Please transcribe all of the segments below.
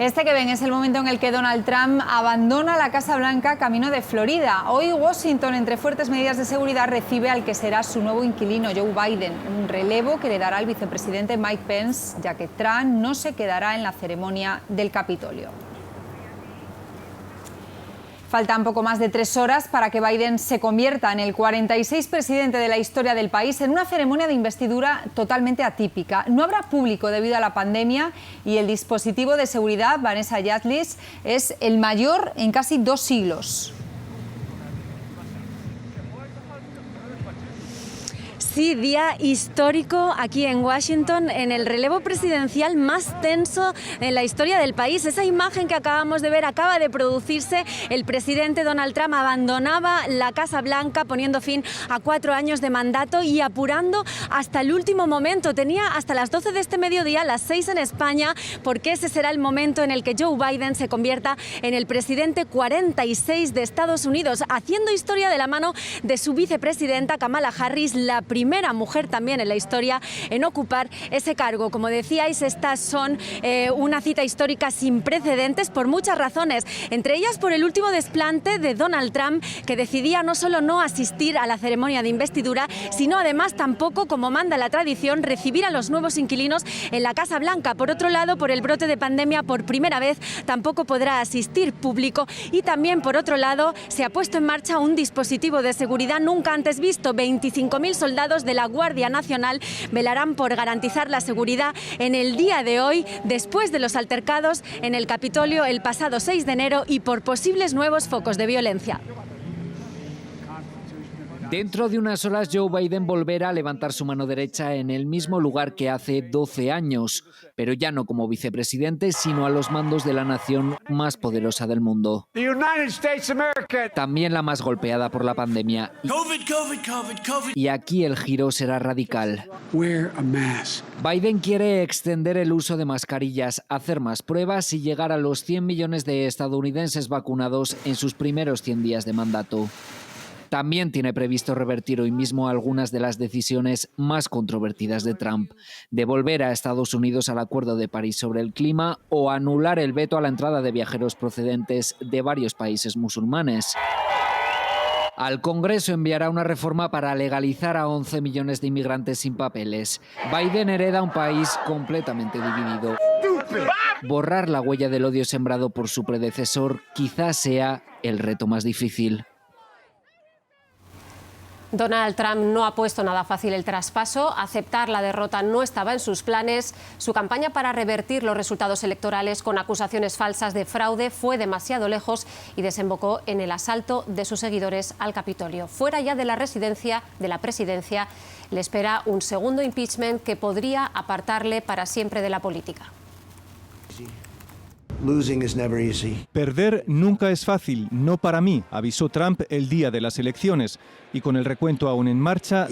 Este que ven es el momento en el que Donald Trump abandona la Casa Blanca camino de Florida. Hoy Washington, entre fuertes medidas de seguridad, recibe al que será su nuevo inquilino, Joe Biden, un relevo que le dará al vicepresidente Mike Pence, ya que Trump no se quedará en la ceremonia del Capitolio. Faltan poco más de 3 horas para que Biden se convierta en el 46 presidente de la historia del país en una ceremonia de investidura totalmente atípica. No habrá público debido a la pandemia y el dispositivo de seguridad, Vanessa Yatlis, es el mayor en casi 2 siglos. Sí, día histórico aquí en Washington, en el relevo presidencial más tenso en la historia del país. Esa imagen que acabamos de ver acaba de producirse. El presidente Donald Trump abandonaba la Casa Blanca poniendo fin a 4 años de mandato y apurando hasta el último momento. Tenía hasta las 12 de este mediodía, las 6 en España, porque ese será el momento en el que Joe Biden se convierta en el presidente 46 de Estados Unidos, haciendo historia de la mano de su vicepresidenta Kamala Harris, la primera mujer también en la historia en ocupar ese cargo. Como decíais, estas son una cita histórica sin precedentes por muchas razones, entre ellas por el último desplante de Donald Trump, que decidía no solo no asistir a la ceremonia de investidura, sino además tampoco, como manda la tradición, recibir a los nuevos inquilinos en la Casa Blanca. Por otro lado, por el brote de pandemia, por primera vez tampoco podrá asistir público, y también por otro lado se ha puesto en marcha un dispositivo de seguridad nunca antes visto. 25.000 soldados de la Guardia Nacional velarán por garantizar la seguridad en el día de hoy, después de los altercados en el Capitolio el pasado 6 de enero y por posibles nuevos focos de violencia. Dentro de unas horas, Joe Biden volverá a levantar su mano derecha en el mismo lugar que hace 12 años, pero ya no como vicepresidente, sino a los mandos de la nación más poderosa del mundo. También la más golpeada por la pandemia. Y aquí el giro será radical. Biden quiere extender el uso de mascarillas, hacer más pruebas y llegar a los 100 millones de estadounidenses vacunados en sus primeros 100 días de mandato. También tiene previsto revertir hoy mismo algunas de las decisiones más controvertidas de Trump, devolver a Estados Unidos al Acuerdo de París sobre el clima o anular el veto a la entrada de viajeros procedentes de varios países musulmanes. Al Congreso enviará una reforma para legalizar a 11 millones de inmigrantes sin papeles. Biden hereda un país completamente dividido. Borrar la huella del odio sembrado por su predecesor quizás sea el reto más difícil. Donald Trump no ha puesto nada fácil el traspaso. Aceptar la derrota no estaba en sus planes. Su campaña para revertir los resultados electorales con acusaciones falsas de fraude fue demasiado lejos y desembocó en el asalto de sus seguidores al Capitolio. Fuera ya de la presidencia, le espera un segundo impeachment que podría apartarle para siempre de la política. Perder nunca es fácil, no para mí, avisó Trump el día de las elecciones. Y con el recuento aún en marcha,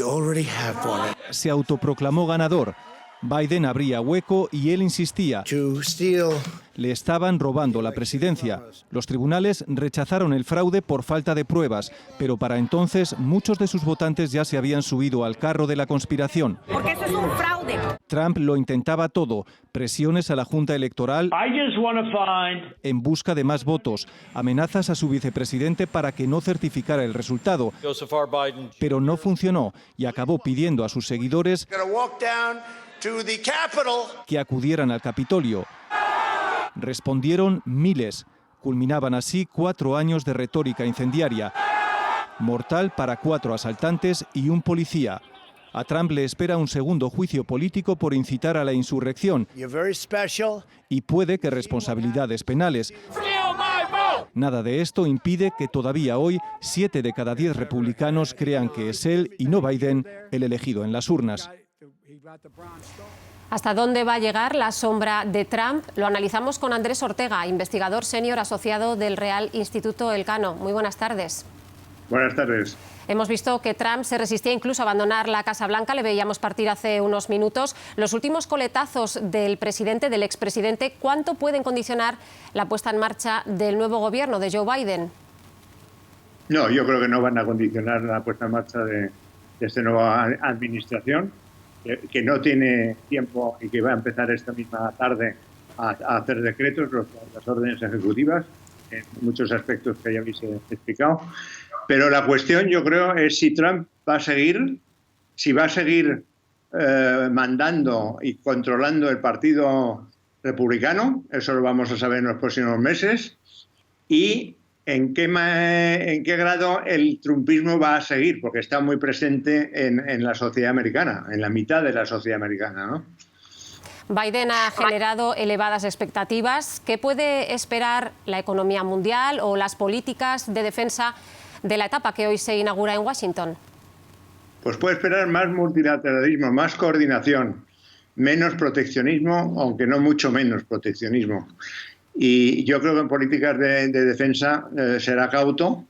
se autoproclamó ganador. Biden abría hueco y él insistía. Le estaban robando la presidencia. Los tribunales rechazaron el fraude por falta de pruebas, pero para entonces muchos de sus votantes ya se habían subido al carro de la conspiración. Porque eso es un fraude. Trump lo intentaba todo, presiones a la Junta Electoral en busca de más votos, amenazas a su vicepresidente para que no certificara el resultado, pero no funcionó y acabó pidiendo a sus seguidores que acudieran al Capitolio. Respondieron miles. Culminaban así 4 años de retórica incendiaria, mortal para 4 asaltantes y un policía. A Trump le espera un segundo juicio político por incitar a la insurrección y puede que responsabilidades penales. Nada de esto impide que todavía hoy 7 de cada 10 republicanos crean que es él y no Biden el elegido en las urnas. ¿Hasta dónde va a llegar la sombra de Trump? Lo analizamos con Andrés Ortega, investigador senior asociado del Real Instituto Elcano. Muy buenas tardes. Buenas tardes. Hemos visto que Trump se resistía incluso a abandonar la Casa Blanca, le veíamos partir hace unos minutos. Los últimos coletazos del expresidente, ¿cuánto pueden condicionar la puesta en marcha del nuevo gobierno de Joe Biden? No, yo creo que no van a condicionar la puesta en marcha de esta nueva administración, que no tiene tiempo y que va a empezar esta misma tarde a hacer decretos, las órdenes ejecutivas, en muchos aspectos que ya habéis explicado. Pero la cuestión, yo creo, es si Trump va a seguir, si va a seguir mandando y controlando el Partido Republicano, eso lo vamos a saber en los próximos meses, y en qué grado el trumpismo va a seguir, porque está muy presente en la sociedad americana, en la mitad de la sociedad americana, ¿no? Biden ha generado elevadas expectativas. ¿Qué puede esperar la economía mundial o las políticas de defensa de la etapa que hoy se inaugura en Washington? Pues puede esperar más multilateralismo, más coordinación, menos proteccionismo, aunque no mucho menos proteccionismo. Y yo creo que en políticas de defensa será cauto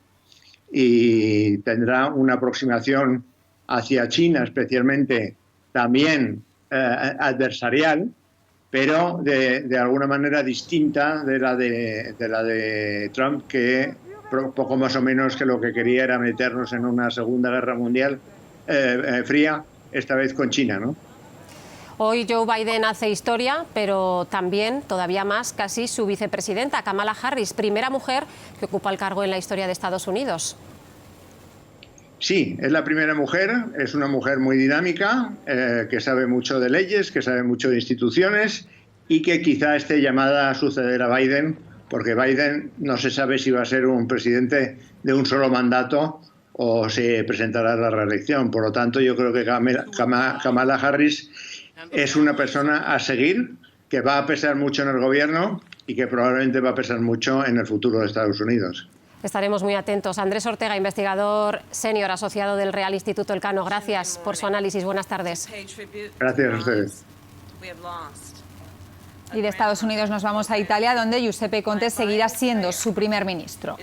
y tendrá una aproximación hacia China, especialmente también adversarial, pero de alguna manera distinta de la de Trump, que poco más o menos que lo que quería era meternos en una Segunda Guerra Mundial fría, esta vez con China, ¿no? Hoy Joe Biden hace historia, pero también, todavía más, casi su vicepresidenta, Kamala Harris, primera mujer que ocupa el cargo en la historia de Estados Unidos. Sí, es la primera mujer, es una mujer muy dinámica, que sabe mucho de leyes, que sabe mucho de instituciones y que quizá esté llamada a suceder a Biden, porque Biden no se sabe si va a ser un presidente de un solo mandato o se presentará a la reelección. Por lo tanto, yo creo que Kamala Harris es una persona a seguir, que va a pesar mucho en el gobierno y que probablemente va a pesar mucho en el futuro de Estados Unidos. Estaremos muy atentos. Andrés Ortega, investigador senior asociado del Real Instituto Elcano, gracias por su análisis. Buenas tardes. Gracias a ustedes. Y de Estados Unidos nos vamos a Italia, donde Giuseppe Conte seguirá siendo su primer ministro.